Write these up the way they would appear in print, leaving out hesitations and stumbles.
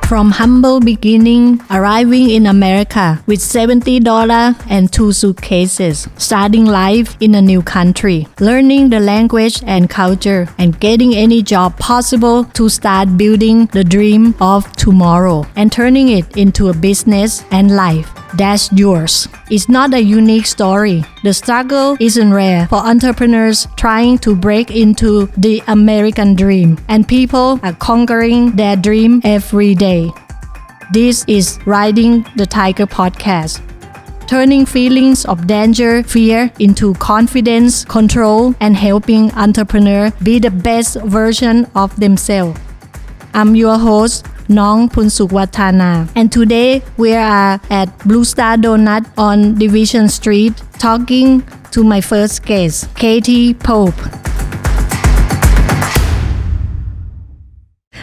From humble beginning, arriving in America with $70 and 2 suitcases, starting life in a new country, learning the language and culture, and getting any job possible to start building the dream of tomorrow and turning it into a business and life. That's yours. It's not a unique story. The struggle isn't rare for entrepreneurs trying to break into the American dream, and people are conquering their dream every day. This is Riding the Tiger podcast, turning feelings of danger, fear into confidence, control, and helping entrepreneurs be the best version of themselves. I'm your host, Nong Punsukwattana, and today we are at Blue Star Donut on Division Street talking to my first guest, Katie Pope.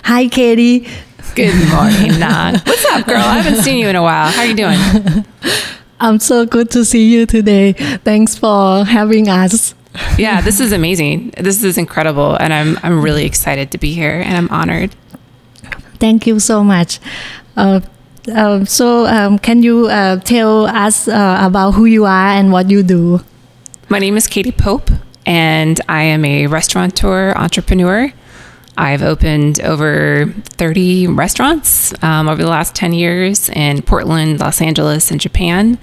Hi, Katie. Good morning, Nong. What's up, girl? I haven't seen you in a while. How are you doing? I'm so good to see you today. Thanks for having us. Yeah, this is amazing. This is incredible, and I'm really excited to be here, and I'm honored. Thank you so much. Can you tell us about who you are and what you do? My name is Katie Pope, and I am a restaurateur entrepreneur. I've opened over 30 restaurants over the last 10 years in Portland, Los Angeles, and Japan.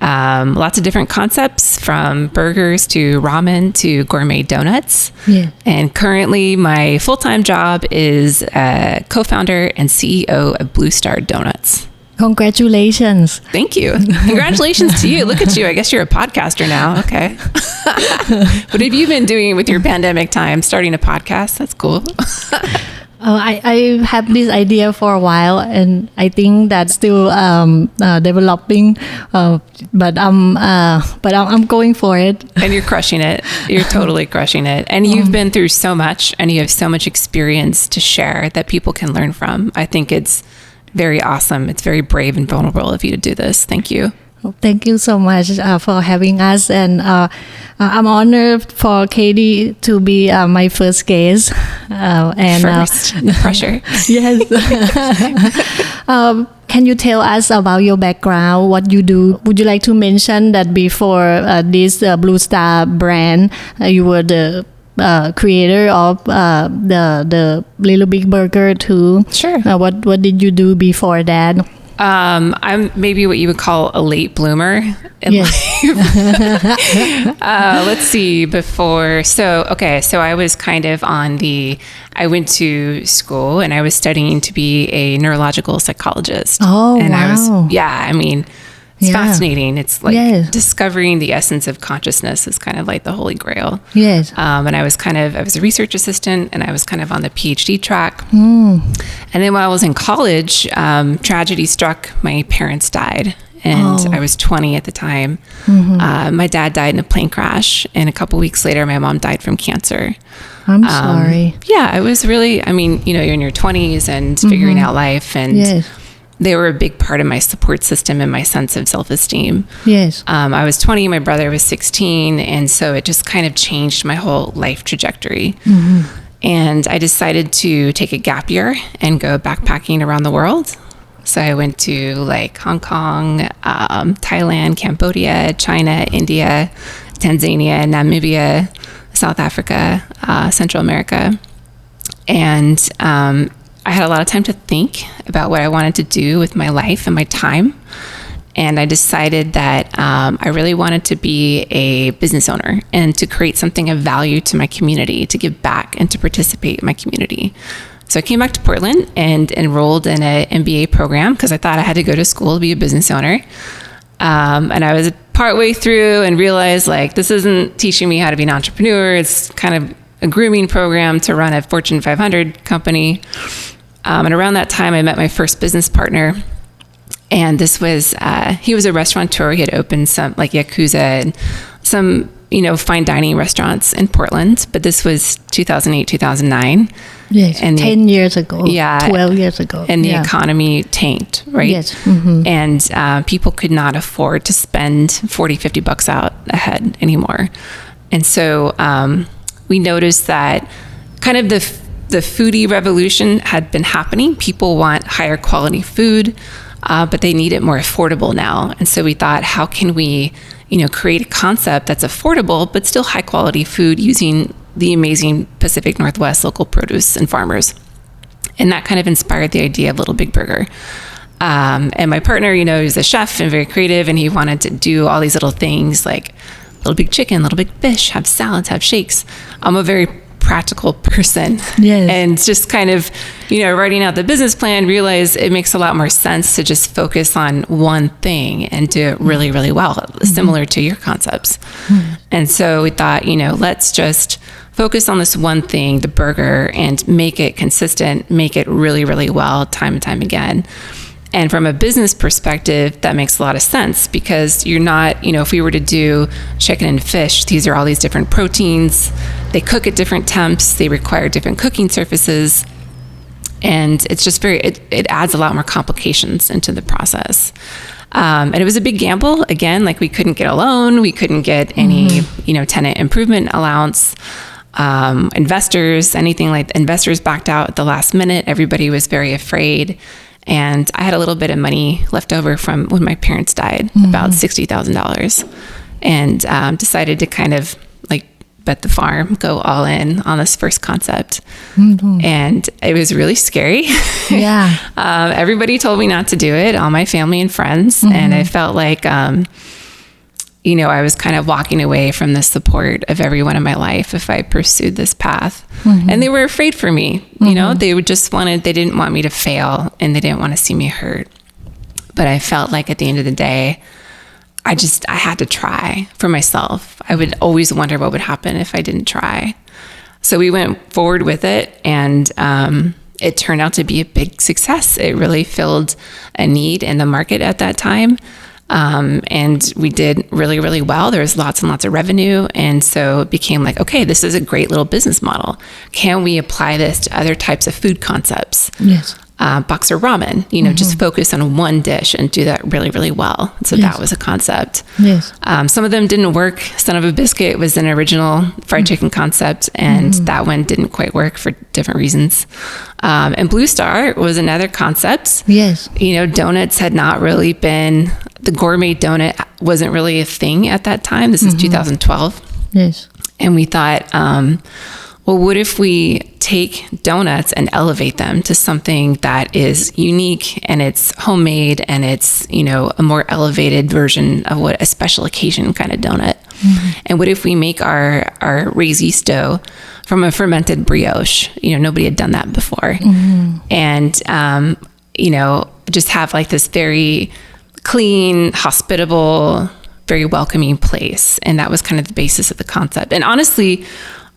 Lots of different concepts, from burgers to ramen to gourmet donuts. Yeah. And currently my full-time job is co-founder and CEO of Blue Star Donuts. Congratulations. Thank you. Congratulations to you. Look at you. I guess you're a podcaster now. Okay. What have you been doing with your pandemic time? Starting a podcast? That's cool. I have this idea for a while, and I think that's still developing. But I'm going for it. And you're crushing it. You're totally crushing it. And you've been through so much, and you have so much experience to share that people can learn from. I think it's very awesome. It's very brave and vulnerable of you to do this. Thank you. Thank you so much for having us, and I'm honored for Katie to be my first guest. First, no pressure. Yes. Can you tell us about your background, what you do? Would you like to mention that before this Blue Star brand, you were the creator of the Little Big Burger too? Sure. What did you do before that? I'm maybe what you would call a late bloomer in life. Let's see, so I was kind of I went to school and I was studying to be a neurological psychologist. Oh, and wow. It's fascinating. It's like discovering the essence of consciousness is kind of like the holy grail. Yes. And I was a research assistant, and I was kind of on the PhD track. And then while I was in college, tragedy struck. My parents died, and I was 20 at the time. My dad died in a plane crash, and a couple weeks later, my mom died from cancer. I'm sorry. Yeah, it was really, you're in your 20s and figuring out life, and they were a big part of my support system and my sense of self-esteem. Yes. I was 20, my brother was 16, and so it just kind of changed my whole life trajectory. And I decided to take a gap year and go backpacking around the world. So I went to like Hong Kong, Thailand, Cambodia, China, India, Tanzania, Namibia, South Africa, Central America. And I had a lot of time to think about what I wanted to do with my life and my time. And I decided that I really wanted to be a business owner and to create something of value to my community, to give back and to participate in my community. So I came back to Portland and enrolled in an MBA program because I thought I had to go to school to be a business owner. And I was partway through and realized this isn't teaching me how to be an entrepreneur. It's kind of a grooming program to run a Fortune 500 company. And around that time, I met my first business partner. And this was, he was a restaurateur. He had opened some Yakuza and some, fine dining restaurants in Portland. But this was 2008, 2009. Yes, and 10 years ago. Yeah. 12 years ago. And the economy tanked, right? Yes. And people could not afford to spend $40, $50 out a head anymore. And so we noticed that kind of the foodie revolution had been happening. People want higher quality food, but they need it more affordable now. And so we thought, how can we, create a concept that's affordable, but still high quality food using the amazing Pacific Northwest local produce and farmers. And that kind of inspired the idea of Little Big Burger. And my partner, he's a chef and very creative, and he wanted to do all these little things like Little Big Chicken, Little Big Fish, have salads, have shakes. I'm a very practical person. Yes. And just kind of, writing out the business plan, realize it makes a lot more sense to just focus on one thing and do it really, really well, similar to your concepts. And so we thought, let's just focus on this one thing, the burger, and make it consistent, make it really, really well time and time again. And from a business perspective, that makes a lot of sense because you're not, if we were to do chicken and fish, these are all these different proteins. They cook at different temps. They require different cooking surfaces. And it's just it adds a lot more complications into the process. And it was a big gamble. Again, like we couldn't get a loan. We couldn't get any, tenant improvement allowance. Investors backed out at the last minute. Everybody was very afraid. And I had a little bit of money left over from when my parents died, about $60,000, and decided to kind of bet the farm, go all in on this first concept. And it was really scary. Yeah. Everybody told me not to do it, all my family and friends. And I felt like, I was kind of walking away from the support of everyone in my life if I pursued this path. And they were afraid for me. They didn't want me to fail, and they didn't want to see me hurt. But I felt like at the end of the day, I had to try for myself. I would always wonder what would happen if I didn't try. So we went forward with it, and it turned out to be a big success. It really filled a need in the market at that time. And we did really, really well. There was lots and lots of revenue. And so it became like, okay, this is a great little business model. Can we apply this to other types of food concepts? Yes. Boxer ramen, just focus on one dish and do that really, really well. So that was a concept. Yes. Some of them didn't work. Son of a Biscuit was an original fried chicken concept, and that one didn't quite work for different reasons. And Blue Star was another concept. Yes. Donuts had not really been, the gourmet donut wasn't really a thing at that time. This is 2012. Yes. And we thought, well, what if we take donuts and elevate them to something that is unique and it's homemade and it's, a more elevated version of what a special occasion kind of donut? And what if we make our resisto from a fermented brioche? Nobody had done that before. And, just have like this very clean, hospitable, very welcoming place. And that was kind of the basis of the concept. And honestly,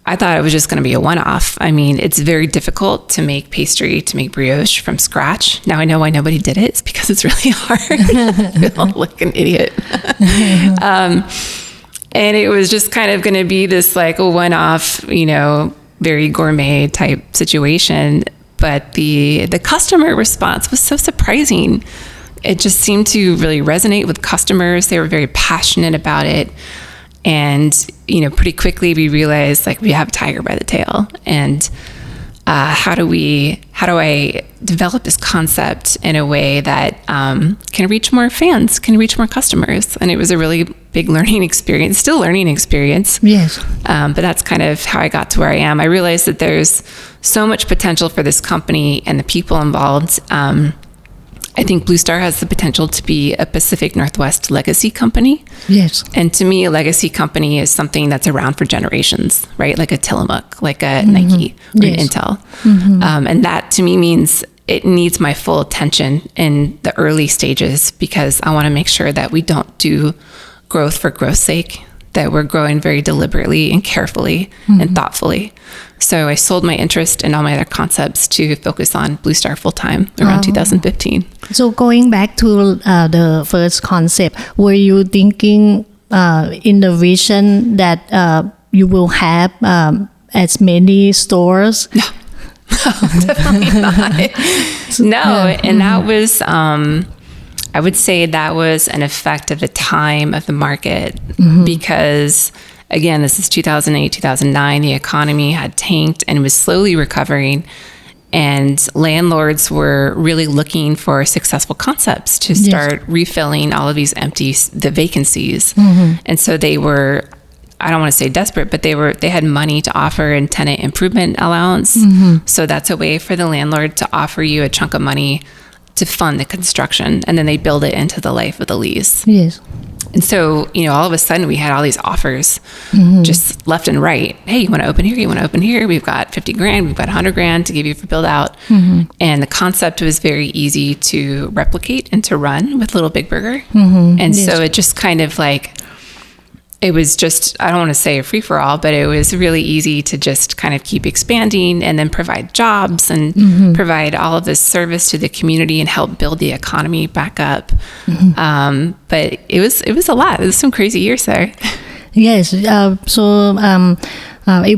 I thought it was just going to be a one-off. I mean, it's very difficult to make brioche from scratch. Now I know why nobody did it. It's because it's really hard. I feel like an idiot. And it was just kind of going to be this like a one-off, very gourmet type situation. But the customer response was so surprising. It just seemed to really resonate with customers. They were very passionate about it. And, pretty quickly we realized like we have a tiger by the tail, and how do I develop this concept in a way that can reach more fans, can reach more customers? And it was a really big learning experience, still learning experience. Yes. But that's kind of how I got to where I am. I realized that there's so much potential for this company and the people involved. I think Blue Star has the potential to be a Pacific Northwest legacy company. Yes. And to me, a legacy company is something that's around for generations, right? Like a Tillamook, like a Nike or an Intel. And that to me means it needs my full attention in the early stages, because I want to make sure that we don't do growth for growth's sake, that we're growing very deliberately and carefully and thoughtfully. So I sold my interest in all my other concepts to focus on Blue Star full-time around 2015. So going back to the first concept, were you thinking in the vision that you will have as many stores? No, definitely not. No, and that was... I would say that was an effect of the time of the market, because again, this is 2008, 2009. The economy had tanked and was slowly recovering. And landlords were really looking for successful concepts to start refilling all of these the vacancies. And so they were, I don't want to say desperate, but they had money to offer in tenant improvement allowance. So that's a way for the landlord to offer you a chunk of money to fund the construction, and then they build it into the life of the lease. Yes. And so, all of a sudden we had all these offers just left and right. Hey, you want to open here? You want to open here? We've got 50 grand. We've got 100 grand to give you for build out. And the concept was very easy to replicate and to run with Little Big Burger. And so it just kind of like, it was just, I don't want to say a free for all, but it was really easy to just kind of keep expanding and then provide jobs and provide all of this service to the community and help build the economy back up. But it was a lot. It was some crazy years there. Yes. It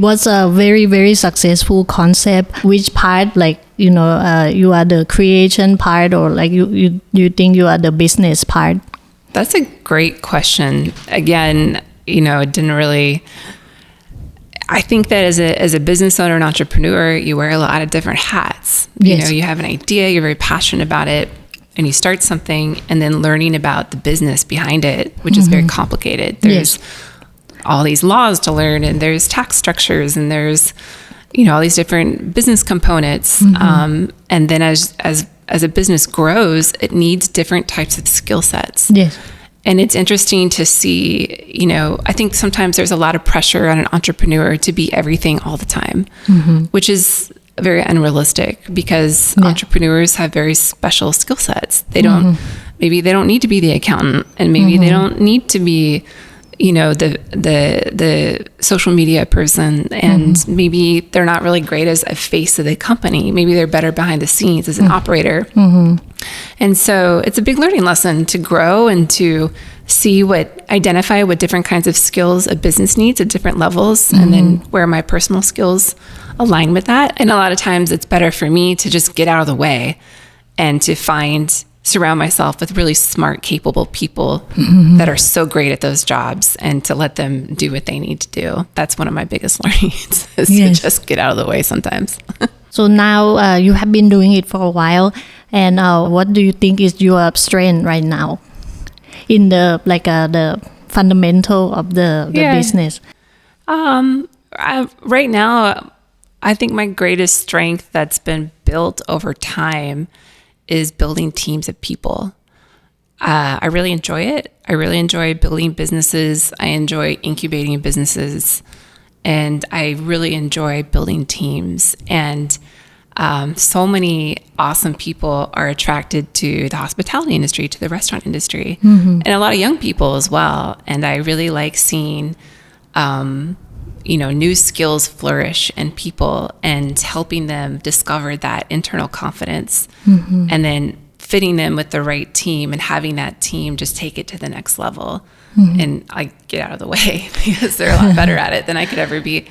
was a very, very successful concept. Which part, like, you are the creation part, or like you think you are the business part? That's a great question. Again, it didn't really, I think that as a business owner and entrepreneur, you wear a lot of different hats. Yes. You have an idea, you're very passionate about it, and you start something, and then learning about the business behind it, which is very complicated. There's all these laws to learn, and there's tax structures, and there's, all these different business components. And then as a business grows, it needs different types of skill sets. Yes. And it's interesting to see, I think sometimes there's a lot of pressure on an entrepreneur to be everything all the time, which is very unrealistic, because entrepreneurs have very special skill sets. They don't, maybe they don't need to be the accountant, and maybe they don't need to be, the social media person, and maybe they're not really great as a face of the company. Maybe they're better behind the scenes as an operator. And so it's a big learning lesson to grow and to identify what different kinds of skills a business needs at different levels, and then where my personal skills align with that. And a lot of times it's better for me to just get out of the way and to surround myself with really smart, capable people that are so great at those jobs, and to let them do what they need to do. That's one of my biggest learnings, is to just get out of the way sometimes. So now you have been doing it for a while, and what do you think is your strength right now in the fundamental of the business? Right now, I think my greatest strength that's been built over time is building teams of people. I really enjoy it. I really enjoy building businesses. I enjoy incubating businesses, and I really enjoy building teams. And so many awesome people are attracted to the hospitality industry, to the restaurant industry, and a lot of young people as well. And I really like seeing, new skills flourish in people, and helping them discover that internal confidence, and then fitting them with the right team, and having that team just take it to the next level. And I get out of the way, because they're a lot better at it than I could ever be.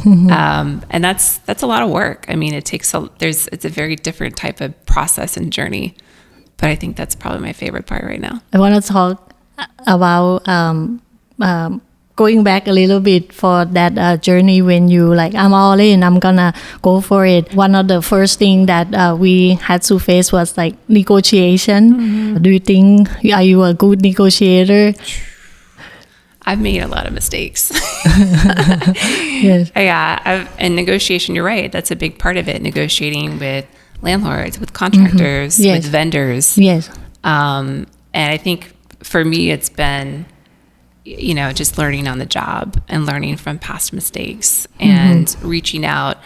And that's a lot of work. I mean, it's a very different type of process and journey, but I think that's probably my favorite part right now. I want to talk about going back a little bit for that journey when you I'm all in, I'm gonna go for it. One of the first thing that we had to face was negotiation. Do you think, are you a good negotiator? I've made a lot of mistakes. Yes. Yeah, and negotiation, you're right. That's a big part of it. Negotiating with landlords, with contractors, with vendors. Yes. And I think for me, it's been, just learning on the job and learning from past mistakes and reaching out.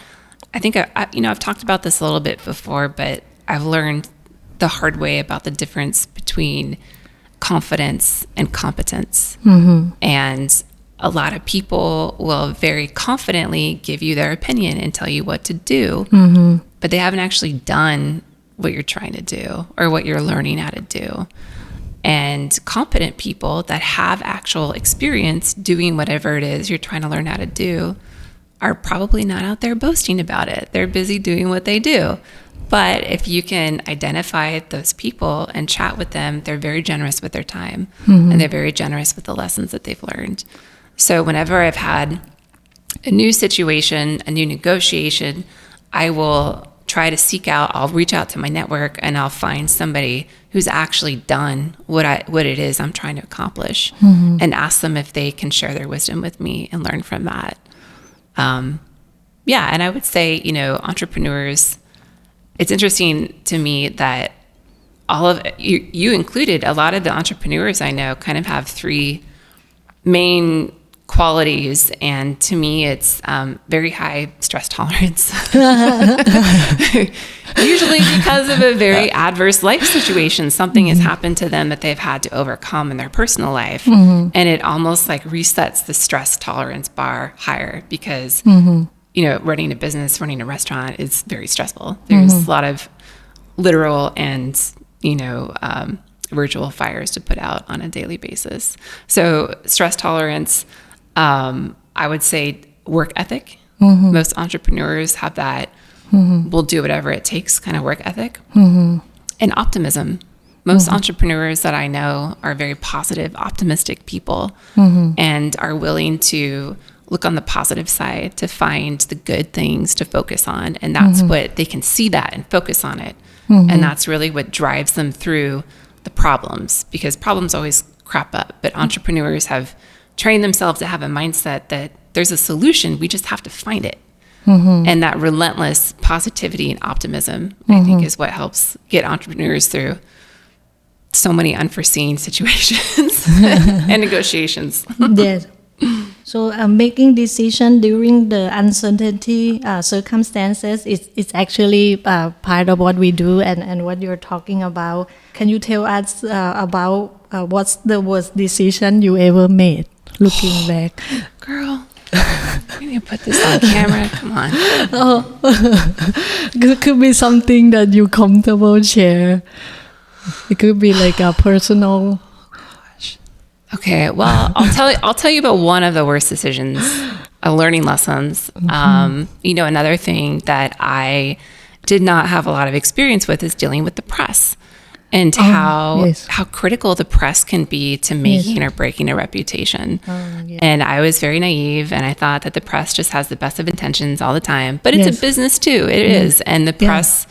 I think, I've talked about this a little bit before, but I've learned the hard way about the difference between confidence and competence. And a lot of people will very confidently give you their opinion and tell you what to do, but they haven't actually done what you're trying to do or what you're learning how to do. And competent people that have actual experience doing whatever it is you're trying to learn how to do are probably not out there boasting about it. They're busy doing what they do. But if you can identify those people and chat with them, they're very generous with their time, and they're very generous with the lessons that they've learned. So whenever I've had a new situation, a new negotiation, I will try to seek out, I'll reach out to my network and I'll find somebody who's actually done what it is I'm trying to accomplish, and ask them if they can share their wisdom with me and learn from that. Yeah. And I would say, you know, entrepreneurs, it's interesting to me that all of you included, a lot of the entrepreneurs I know kind of have three main qualities, and to me it's very high stress tolerance. Usually because of a very adverse life situation. Something has happened to them that they've had to overcome in their personal life, and it almost like resets the stress tolerance bar higher, because you know, running a business, running a restaurant is very stressful. There's a lot of literal and, you know, virtual fires to put out on a daily basis. So stress tolerance, I would say work ethic. Most entrepreneurs have that, will do whatever it takes kind of work ethic. And optimism. Most entrepreneurs that I know are very positive, optimistic people, and are willing to look on the positive side, to find the good things to focus on. And that's what they can see that and focus on it. And that's really what drives them through the problems, because problems always crop up. But entrepreneurs have trained themselves to have a mindset that there's a solution, we just have to find it. And that relentless positivity and optimism, I think, is what helps get entrepreneurs through so many unforeseen situations and negotiations. Yes. So making decision during the uncertainty circumstances is actually part of what we do, and what you're talking about. Can you tell us about what's the worst decision you ever made, looking back? Girl, you need to put this on camera. Come on. It could be something that you comfortable share. It could be like a personal. Okay, well, I'll tell you about one of the worst decisions, learning lessons. You know, another thing that I did not have a lot of experience with is dealing with the press, and how critical the press can be to making or breaking a reputation. And I was very naive, and I thought that the press just has the best of intentions all the time. But it's a business too. It is. And the press,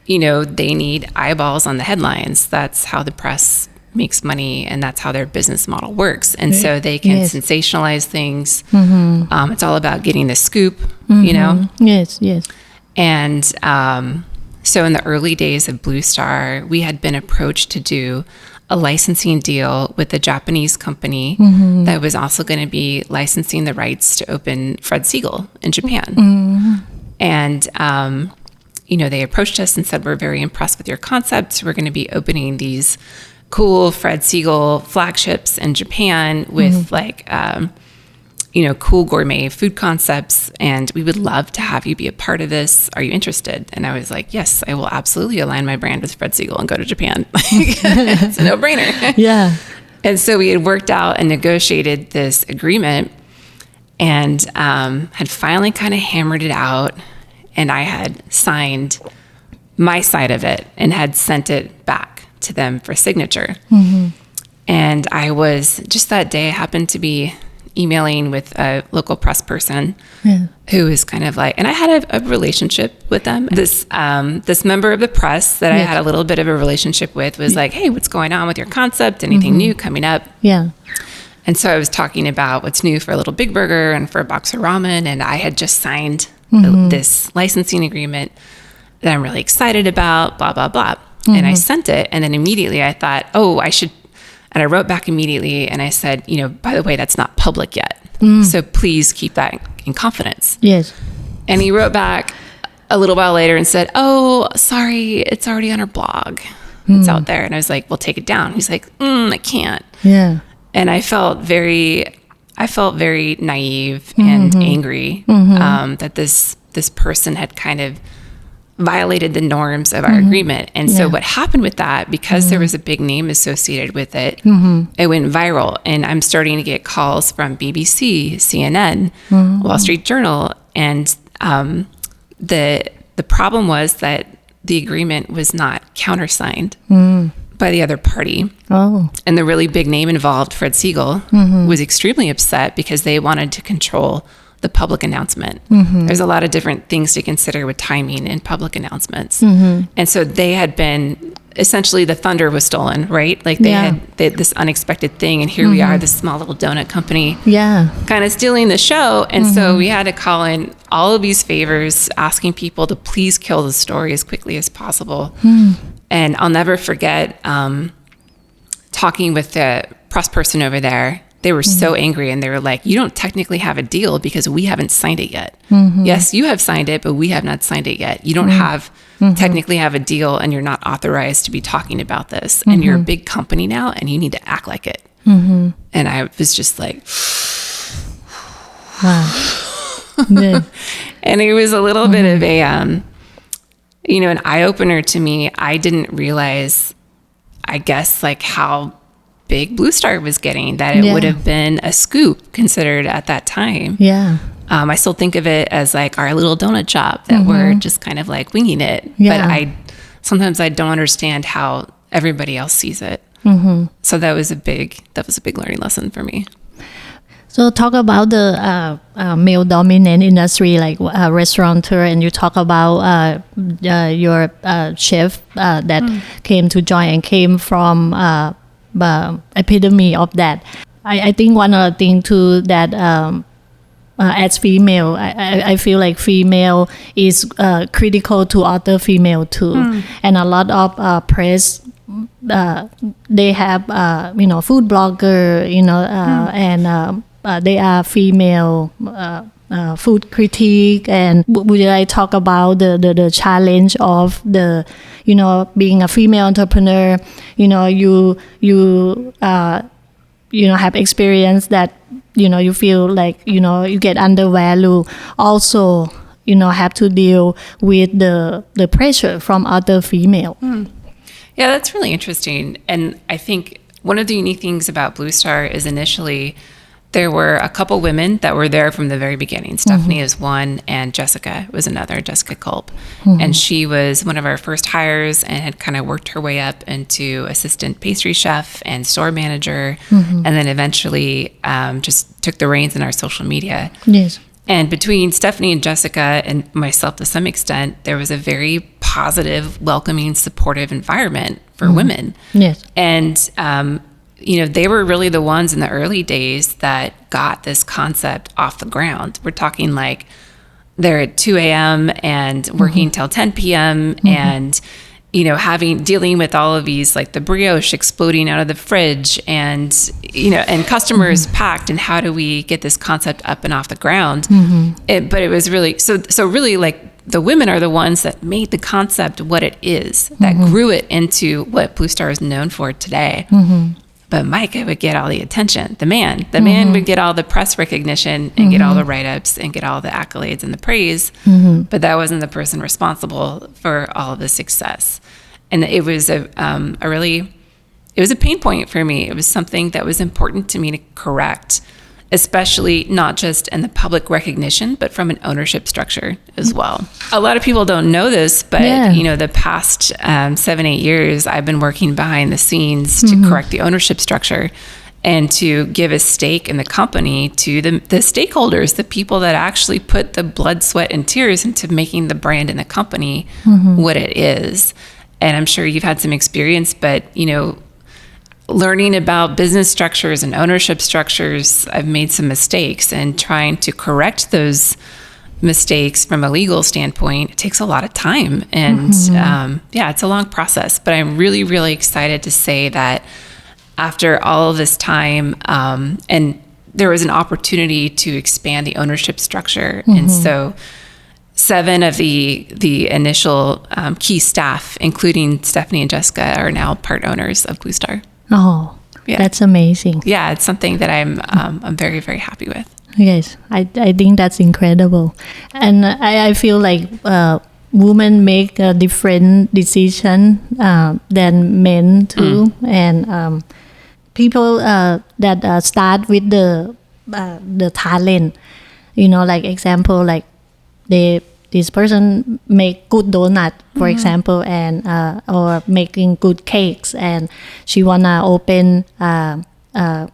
you know, they need eyeballs on the headlines. That's how the press makes money, and that's how their business model works. And so they can sensationalize things. It's all about getting the scoop, you know? Yes. And so in the early days of Blue Star, we had been approached to do a licensing deal with a Japanese company that was also going to be licensing the rights to open Fred Segal in Japan. And you know, they approached us and said, we're very impressed with your concept. We're going to be opening these cool Fred Segal flagships in Japan with like, you know, cool gourmet food concepts. And we would love to have you be a part of this. Are you interested? And I was like, yes, I will absolutely align my brand with Fred Segal and go to Japan. It's a no-brainer. Yeah. And so we had worked out and negotiated this agreement, and had finally kind of hammered it out. And I had signed my side of it and had sent it back to them for signature. And I was, just that day, I happened to be emailing with a local press person who was kind of like, and I had a relationship with them. This member of the press that I had a little bit of a relationship with was like, hey, what's going on with your concept? Anything new coming up? Yeah. And so I was talking about what's new for a Little Big Burger and for a box of ramen. And I had just signed this licensing agreement that I'm really excited about, blah, blah, blah. And I sent it. And then immediately I thought, oh, I should. And I wrote back immediately and I said, you know, by the way, that's not public yet. So please keep that in confidence. Yes. And he wrote back a little while later and said, oh, sorry, it's already on our blog. It's out there. And I was like, well, take it down. He's like, I can't. Yeah. And I felt very naive and angry that this person had kind of violated the norms of our agreement. And so what happened with that, because there was a big name associated with it, it went viral. And I'm starting to get calls from BBC, CNN, Wall Street Journal. And the problem was that the agreement was not countersigned by the other party. Oh. And the really big name involved, Fred Siegel, was extremely upset because they wanted to control the public announcement. There's a lot of different things to consider with timing in public announcements. And so they had been, essentially the thunder was stolen, right? Like they had this unexpected thing, and here we are, this small little donut company kind of stealing the show. And so we had to call in all of these favors, asking people to please kill the story as quickly as possible. And I'll never forget talking with the press person over there. They were so angry, and they were like, you don't technically have a deal because we haven't signed it yet. Yes, you have signed it, but we have not signed it yet. You don't technically have a deal, and you're not authorized to be talking about this. And you're a big company now, and you need to act like it. And I was just like, wow. And it was a little bit of a, an eye-opener to me. I didn't realize, I guess, like how big Blue Star was getting, that it would have been a scoop considered at that time. I still think of it as like our little donut shop that we're just kind of like winging it. But sometimes I don't understand how everybody else sees it. So that was a big learning lesson for me. So talk about the male dominant industry, like restaurateur, and you talk about your chef that came to join and came from epitome of that. I think one other thing too, that as female, I feel like female is critical to other female too. And a lot of press, they have food blogger, and they are female food critique. And would I talk about the challenge of the being a female entrepreneur? You have experience that you feel like you get undervalued. Also have to deal with the pressure from other female. Yeah, that's really interesting. And I think one of the unique things about Blue Star is initially there were a couple women that were there from the very beginning. Stephanie is one, and Jessica was another, Jessica Culp. And she was one of our first hires and had kind of worked her way up into assistant pastry chef and store manager, and then eventually just took the reins in our social media. Yes. And between Stephanie and Jessica and myself, to some extent, there was a very positive, welcoming, supportive environment for women. Yes. And they were really the ones in the early days that got this concept off the ground. We're talking like they're at 2 a.m. and working till 10 p.m. and, dealing with all of these, like the brioche exploding out of the fridge and customers packed, and how do we get this concept up and off the ground? But it was really, so really like the women are the ones that made the concept what it is, that grew it into what Blue Star is known for today. But Micah would get all the attention. The man would get all the press recognition and get all the write-ups and get all the accolades and the praise. But that wasn't the person responsible for all of the success. And it was it was a pain point for me. It was something that was important to me to correct, especially not just in the public recognition, but from an ownership structure as well. A lot of people don't know this, but the past 7-8 years, I've been working behind the scenes to correct the ownership structure and to give a stake in the company to the stakeholders, the people that actually put the blood, sweat, and tears into making the brand and the company what it is. And I'm sure you've had some experience, but learning about business structures and ownership structures, I've made some mistakes, and trying to correct those mistakes from a legal standpoint, it takes a lot of time. And it's a long process, but I'm really, really excited to say that after all of this time, and there was an opportunity to expand the ownership structure. And so 7 of the initial key staff, including Stephanie and Jessica, are now part owners of Blue Star. Oh, that's amazing. Yeah, it's something that I'm very, very happy with. Yes, I think that's incredible. And I feel like women make a different decision than men too. And people that start with the talent, like example, like they this person make good donut, for example, and or making good cakes, and she wanna open a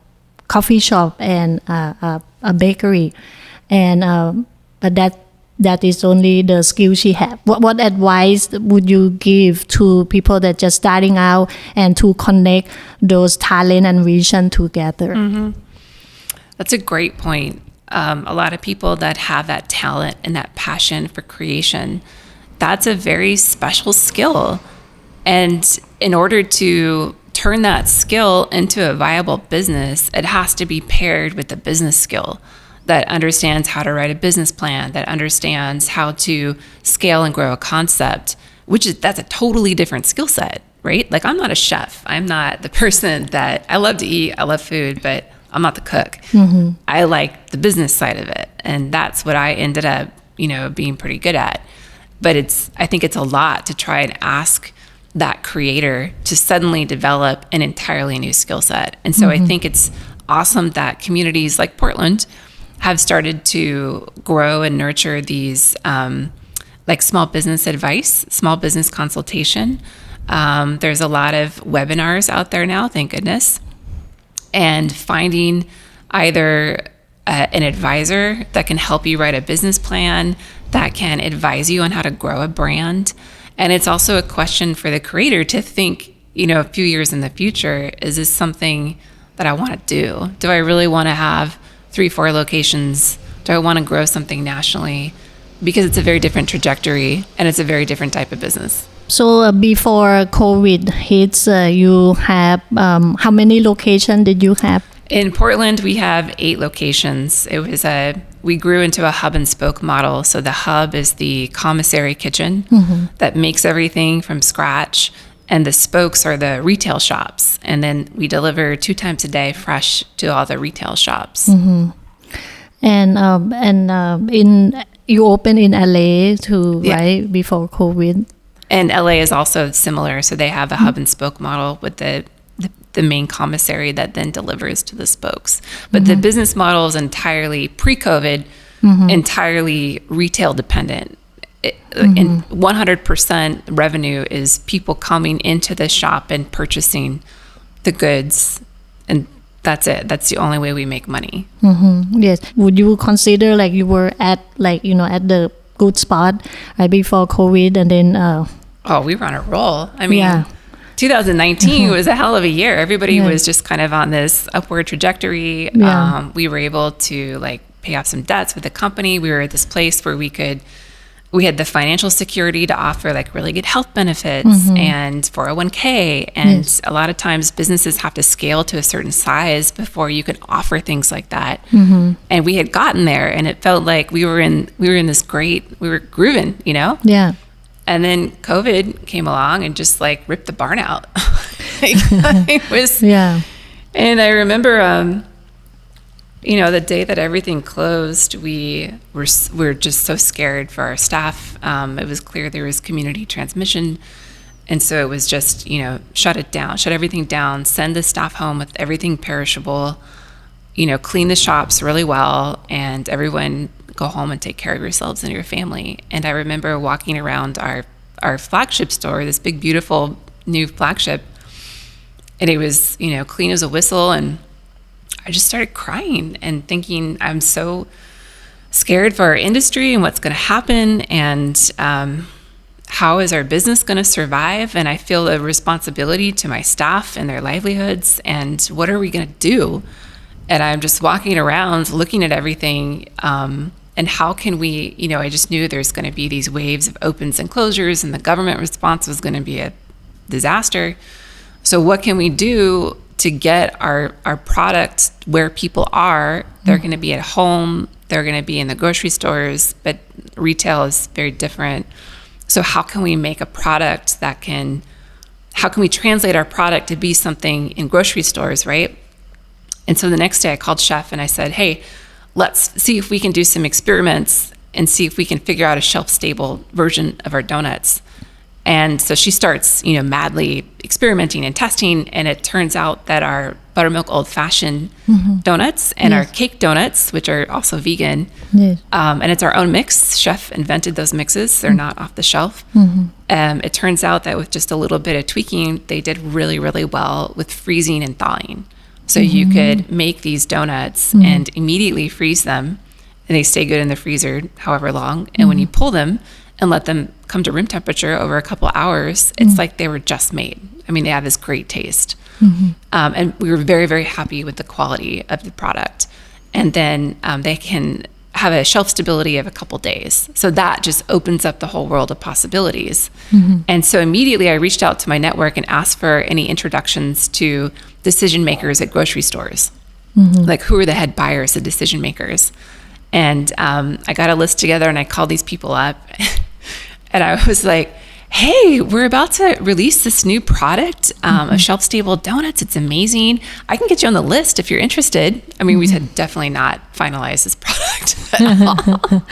coffee shop and a bakery, and but that is only the skill she have. What advice would you give to people that just starting out and to connect those talent and vision together? That's a great point. A lot of people that have that talent and that passion for creation, that's a very special skill. And in order to turn that skill into a viable business, it has to be paired with a business skill that understands how to write a business plan, that understands how to scale and grow a concept, that's a totally different skill set, right? Like, I'm not a chef. I'm not the person that, I love to eat, I love food, but I'm not the cook. I like the business side of it. And that's what I ended up, being pretty good at. But I think it's a lot to try and ask that creator to suddenly develop an entirely new skill set. And so I think it's awesome that communities like Portland have started to grow and nurture these like small business advice, small business consultation. There's a lot of webinars out there now, thank goodness. And finding either an advisor that can help you write a business plan, that can advise you on how to grow a brand. And it's also a question for the creator to think, a few years in the future, is this something that I want to do? Do I really want to have 3-4 locations? Do I want to grow something nationally? Because it's a very different trajectory and it's a very different type of business. So before COVID hits, you have, how many locations did you have? In Portland, we have 8 locations. We grew into a hub and spoke model. So the hub is the commissary kitchen that makes everything from scratch. And the spokes are the retail shops. And then we deliver 2 times a day fresh to all the retail shops. And you opened in LA too, right? Before COVID. And LA is also similar. So they have a hub and spoke model with the main commissary that then delivers to the spokes. But the business model is entirely pre-COVID, entirely retail dependent. And 100% revenue is people coming into the shop and purchasing the goods, and that's it. That's the only way we make money. Yes. Would you consider like you were at at the good spot right before COVID, and then we were on a roll. I mean, 2019 was a hell of a year. Everybody was just kind of on this upward trajectory. We were able to pay off some debts with the company. We were at this place where we had the financial security to offer really good health benefits and 401k. And a lot of times businesses have to scale to a certain size before you can offer things like that. And we had gotten there, and it felt like we were in this we were grooving, Yeah. And then COVID came along and just ripped the barn out. It was, and I remember, the day that everything closed, we were just so scared for our staff. It was clear there was community transmission. And so it was just, shut everything down, send the staff home with everything perishable, clean the shops really well, and everyone go home and take care of yourselves and your family. And I remember walking around our flagship store, this big, beautiful new flagship, and it was, clean as a whistle. And I just started crying and thinking, I'm so scared for our industry and what's going to happen, and how is our business going to survive? And I feel a responsibility to my staff and their livelihoods, and what are we going to do? And I'm just walking around looking at everything, and how can we, I just knew there's going to be these waves of opens and closures, and the government response was going to be a disaster. So what can we do to get our product where people are? They're going to be at home, they're going to be in the grocery stores, but retail is very different. So how can we make a product how can we translate our product to be something in grocery stores, right? And so the next day I called Chef and I said, hey, let's see if we can do some experiments and see if we can figure out a shelf-stable version of our donuts. And so she starts, madly experimenting and testing, and it turns out that our buttermilk old-fashioned donuts and our cake donuts, which are also vegan. Yes. And it's our own mix. Chef invented those mixes. They're not off the shelf. It turns out that with just a little bit of tweaking, they did really, really well with freezing and thawing. So you could make these donuts and immediately freeze them, and they stay good in the freezer however long. And when you pull them and let them come to room temperature over a couple hours, it's like they were just made. I mean, they have this great taste. And we were very, very happy with the quality of the product. And then they can have a shelf stability of a couple days. So that just opens up the whole world of possibilities. And so immediately I reached out to my network and asked for any introductions to decision makers at grocery stores. Like, who are the head buyers, the decision makers? And I got a list together and I called these people up and I was like, hey, we're about to release this new product of shelf-stable donuts. It's amazing. I can get you on the list if you're interested. I mean, we had definitely not finalized this product at all.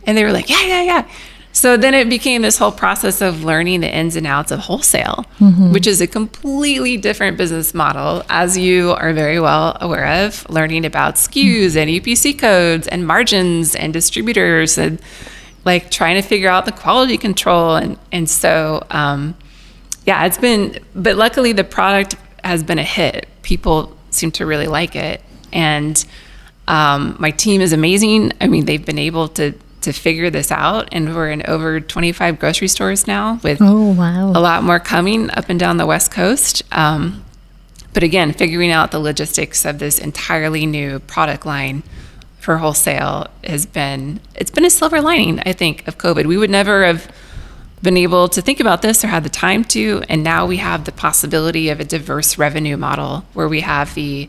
And they were like, yeah. So then it became this whole process of learning the ins and outs of wholesale, which is a completely different business model, as you are very well aware of, learning about SKUs and UPC codes and margins and distributors and like trying to figure out the quality control. And so, it's been, but luckily the product has been a hit. People seem to really like it. And my team is amazing. I mean, they've been able to figure this out, and we're in over 25 grocery stores now with a lot more coming up and down the West Coast. But again, figuring out the logistics of this entirely new product line for wholesale it's been a silver lining, I think, of COVID. We would never have been able to think about this or had the time to, and now we have the possibility of a diverse revenue model where we have the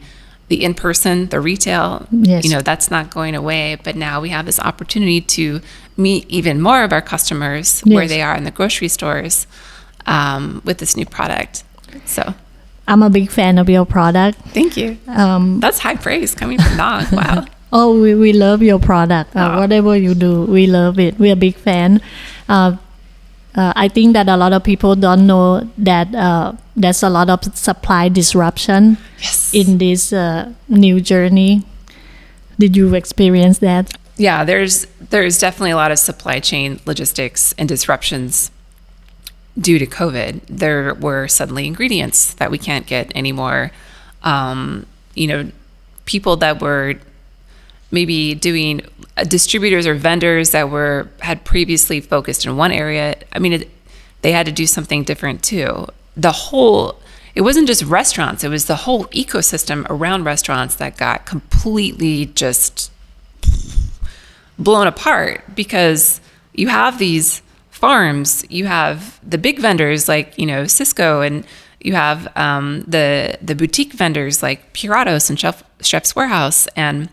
in-person, the retail, that's not going away, but now we have this opportunity to meet even more of our customers where they are in the grocery stores with this new product. So I'm a big fan of your product. Thank you. That's high praise coming from Nog. Wow. Oh, we love your product. Whatever you do, we love it. We're a big fan. I think that a lot of people don't know that there's a lot of supply disruption in this new journey. Did you experience that? Yeah, there's definitely a lot of supply chain logistics and disruptions due to COVID. There were suddenly ingredients that we can't get anymore. People that were maybe doing distributors or vendors that had previously focused in one area. I mean, they had to do something different too. It wasn't just restaurants, it was the whole ecosystem around restaurants that got completely just blown apart, because you have these farms, you have the big vendors like, Sysco, and you have the boutique vendors like Puratos and Chef's Warehouse, and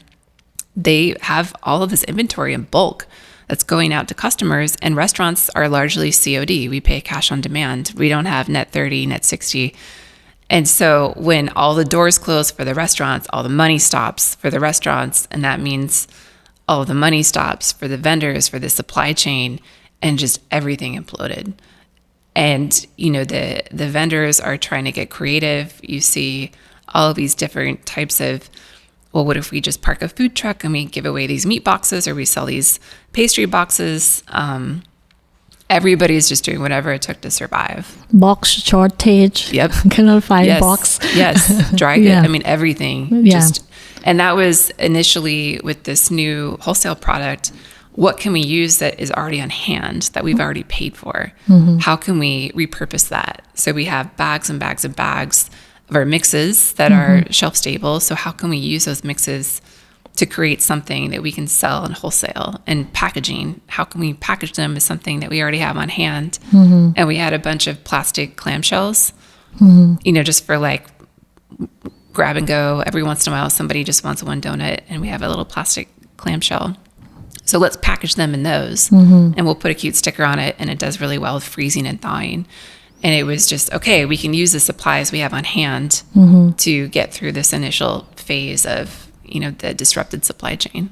they have all of this inventory in bulk that's going out to customers, and restaurants are largely COD. We pay cash on demand. We don't have net 30, net 60. And so when all the doors close for the restaurants, all the money stops for the restaurants, and that means all of the money stops for the vendors, for the supply chain, and just everything imploded. And, the vendors are trying to get creative. You see all of these different types of, well, what if we just park a food truck and we give away these meat boxes, or we sell these pastry boxes? Everybody's just doing whatever it took to survive. Box shortage. Yep. Cannot find box. Yes. Dry good. I mean, everything. Yeah. And that was initially with this new wholesale product. What can we use that is already on hand, that we've already paid for? How can we repurpose that? So we have bags and bags and bags of our mixes that are shelf stable. So how can we use those mixes to create something that we can sell in wholesale? And packaging, how can we package them as something that we already have on hand? And we had a bunch of plastic clamshells, just for like grab and go. Every once in a while, somebody just wants one donut, and we have a little plastic clamshell. So let's package them in those, and we'll put a cute sticker on it, and it does really well with freezing and thawing. And it was just, okay, we can use the supplies we have on hand to get through this initial phase of, the disrupted supply chain.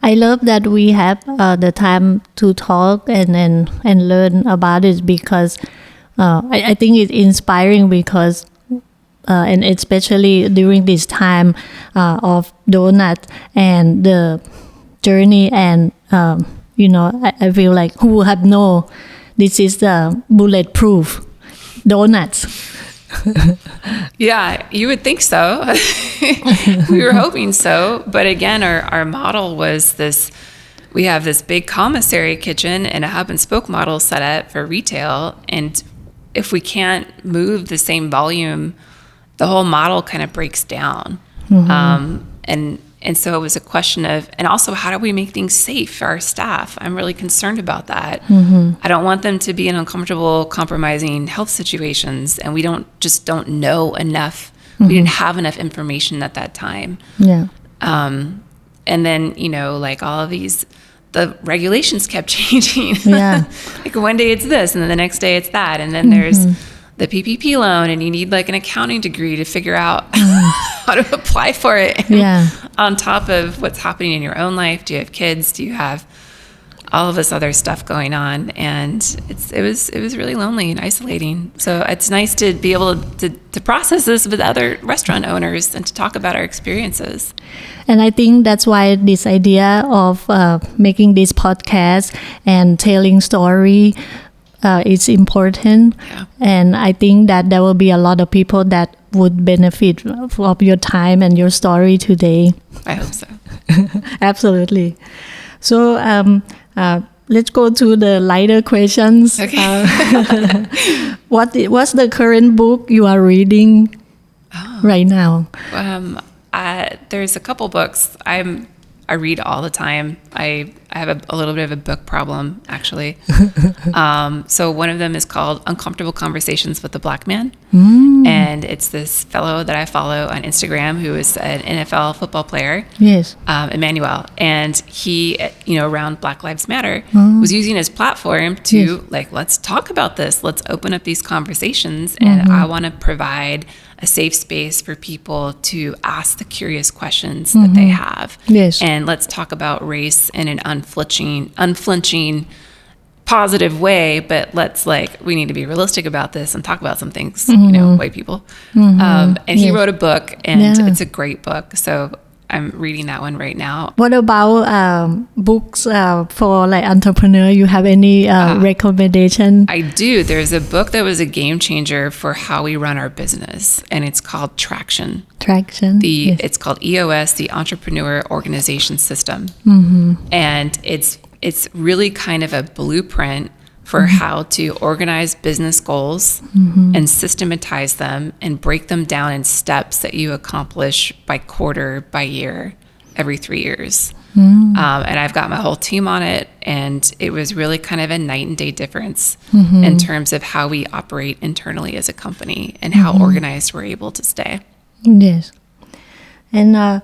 I love that we have the time to talk and learn about it, because I think it's inspiring, because and especially during this time of donut and the journey, and I feel like who have known this is the bulletproof donuts. Yeah, you would think so. We were hoping so. But again, our model was this. We have this big commissary kitchen and a hub and spoke model set up for retail. And if we can't move the same volume, the whole model kind of breaks down. And so it was a question of, and also how do we make things safe for our staff? I'm really concerned about that. I don't want them to be in uncomfortable, compromising health situations, and we don't know enough. We didn't have enough information at that time. Yeah. And then, like all of these, the regulations kept changing. Yeah. Like one day it's this, and then the next day it's that. And then there's the PPP loan, and you need like an accounting degree to figure out how to apply for it. Yeah. On top of what's happening in your own life, do you have kids? Do you have all of this other stuff going on? And it was really lonely and isolating. So it's nice to be able to process this with other restaurant owners and to talk about our experiences. And I think that's why this idea of making this podcast and telling story is important. Yeah. And I think that there will be a lot of people that would benefit from your time and your story today. I hope so. Absolutely. So let's go to the lighter questions. Okay. What's the current book you are reading right now? There's a couple books I read all the time. I have a little bit of a book problem, actually. So one of them is called Uncomfortable Conversations with the Black Man. And it's this fellow that I follow on Instagram who is an NFL football player. Yes. Emmanuel. And he, around Black Lives Matter, was using his platform to let's talk about this. Let's open up these conversations. And I want to provide a safe space for people to ask the curious questions that they have. Yes. And let's talk about race in an unflinching, positive way, but we need to be realistic about this and talk about some things, white people. And he wrote a book, and it's a great book. So I'm reading that one right now. What about books for entrepreneur? You have any recommendation? I do. There's a book that was a game changer for how we run our business, and it's called Traction. Traction. It's called EOS, the Entrepreneur Organization System. And it's really kind of a blueprint for how to organize business goals and systematize them and break them down in steps that you accomplish by quarter, by year, every 3 years. And I've got my whole team on it, and it was really kind of a night and day difference in terms of how we operate internally as a company and how organized we're able to stay. Yes. And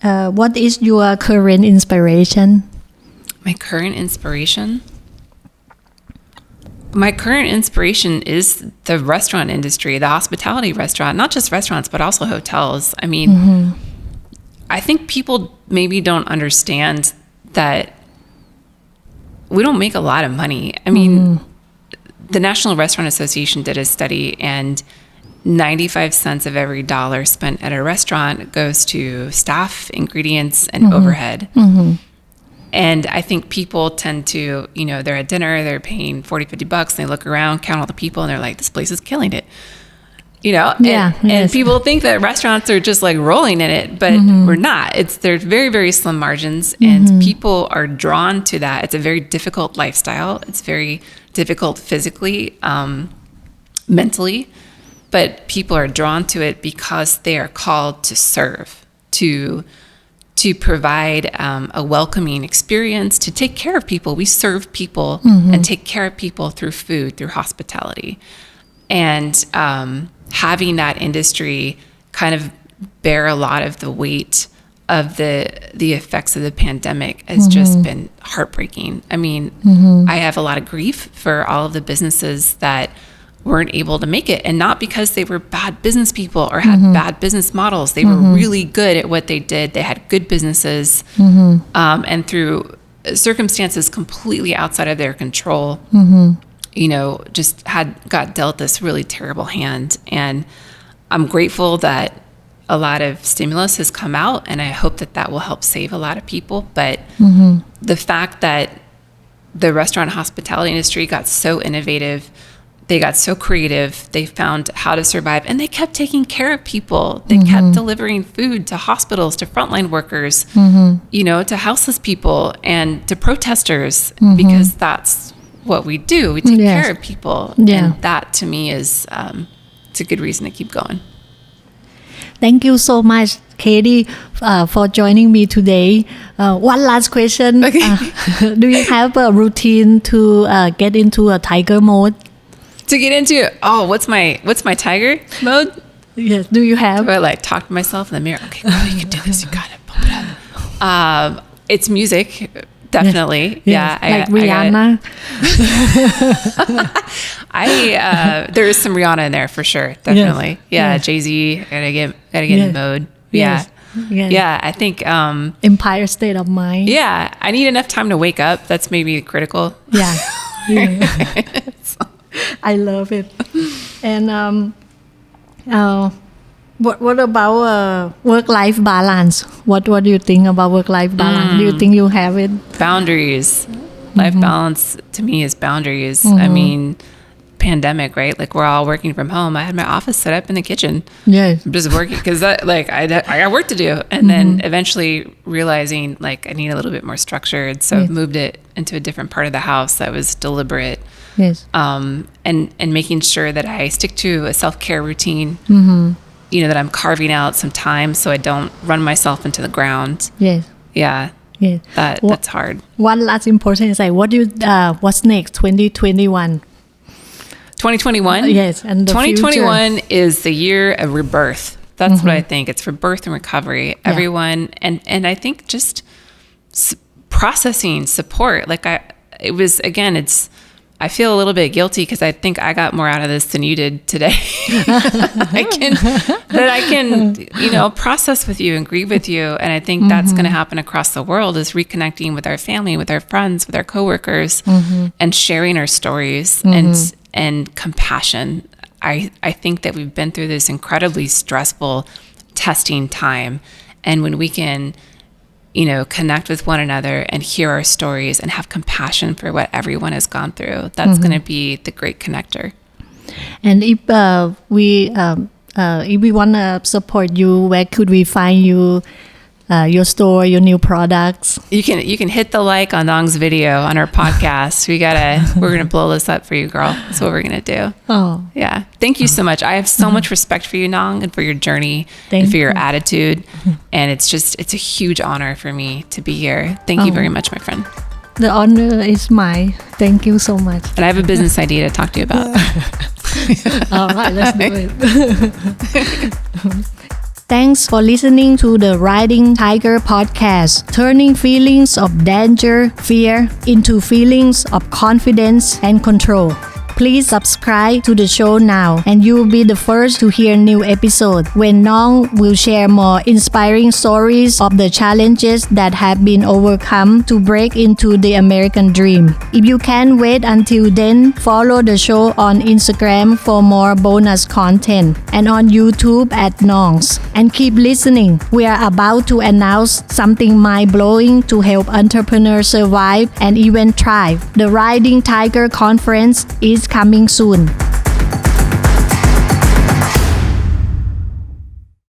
what is your current inspiration? My current inspiration? My current inspiration is the restaurant industry, the hospitality restaurant, not just restaurants, but also hotels. I mean, I think people maybe don't understand that we don't make a lot of money. I mean, the National Restaurant Association did a study, and 95 cents of every dollar spent at a restaurant goes to staff, ingredients, and overhead. And I think people tend to, they're at dinner, they're paying $40, $50, and they look around, count all the people, and they're like, this place is killing it. And people think that restaurants are just rolling in it, but we're not. There's very, very slim margins, and people are drawn to that. It's a very difficult lifestyle. It's very difficult physically, mentally, but people are drawn to it because they are called to serve, to provide a welcoming experience, to take care of people. We serve people and take care of people through food, through hospitality. And having that industry kind of bear a lot of the weight of the effects of the pandemic has just been heartbreaking. I mean, I have a lot of grief for all of the businesses that weren't able to make it, and not because they were bad business people or had bad business models. They were really good at what they did. They had good businesses, and through circumstances completely outside of their control, just got dealt this really terrible hand. And I'm grateful that a lot of stimulus has come out, and I hope that that will help save a lot of people. But the fact that the restaurant hospitality industry got so innovative, they got so creative, they found how to survive, and they kept taking care of people. They kept delivering food to hospitals, to frontline workers, you know, to houseless people and to protesters, because that's what we do. We take care of people. And that to me is, it's a good reason to keep going. Thank you so much, Katie, for joining me today. One last question. Okay. Do you have a routine to get into a tiger mode? To get into, what's my tiger mode? Yes. Do you have? Do I like talk to myself in the mirror? Okay, girl, you can do this. You got it. Pump it up. It's music, definitely. Yes. Like Rihanna. There is some Rihanna in there for sure. Definitely. Yeah. Jay-Z. Gotta get in the mode. Yeah. Yeah. I think Empire State of Mind. Yeah. I need enough time to wake up. That's maybe critical. Yeah. I love it. And what about work-life balance? What do you think about work-life balance? Do you think you have it? Boundaries. Life balance to me is boundaries. I mean, pandemic, right? Like we're all working from home. I had my office set up in the kitchen. Yes. I'm just working because I got work to do. And then eventually realizing like I need a little bit more structure. And so moved it into a different part of the house that was deliberate. Yes. And making sure that I stick to a self-care routine, you know, that I'm carving out some time so I don't run myself into the ground. Yes. Yeah. Yes. That's hard. One last important is like, what's next? 2021. 2021? Yes. And the 2021 is the year of rebirth. That's what I think. It's rebirth and recovery. Everyone, and I think just processing support. Like I feel a little bit guilty because I think I got more out of this than you did today. I can, you know, process with you and grieve with you. And I think that's going to happen across the world, is reconnecting with our family, with our friends, with our coworkers, and sharing our stories and compassion. I think that we've been through this incredibly stressful testing time. And when we can, you know, connect with one another and hear our stories and have compassion for what everyone has gone through, that's going to be the great connector. And if we want to support you, where could we find you, your store, your new products? You can hit the like on Nong's video on our podcast. We're gonna blow this up for you, girl. That's what we're gonna do. Oh, yeah. Thank you so much. I have so much respect for you, Nong, and for your journey and for your attitude. And it's a huge honor for me to be here. Thank you very much, my friend. The honor is mine. Thank you so much. And I have a business idea to talk to you about. All right, let's do it. Thanks for listening to the Riding Tiger podcast, turning feelings of danger, fear into feelings of confidence and control. Please subscribe to the show now, and you will be the first to hear new episodes when Nong will share more inspiring stories of the challenges that have been overcome to break into the American dream. If you can't wait until then, follow the show on Instagram for more bonus content and on YouTube at Nongs. And keep listening. We are about to announce something mind-blowing to help entrepreneurs survive and even thrive. The Riding Tiger Conference is coming soon.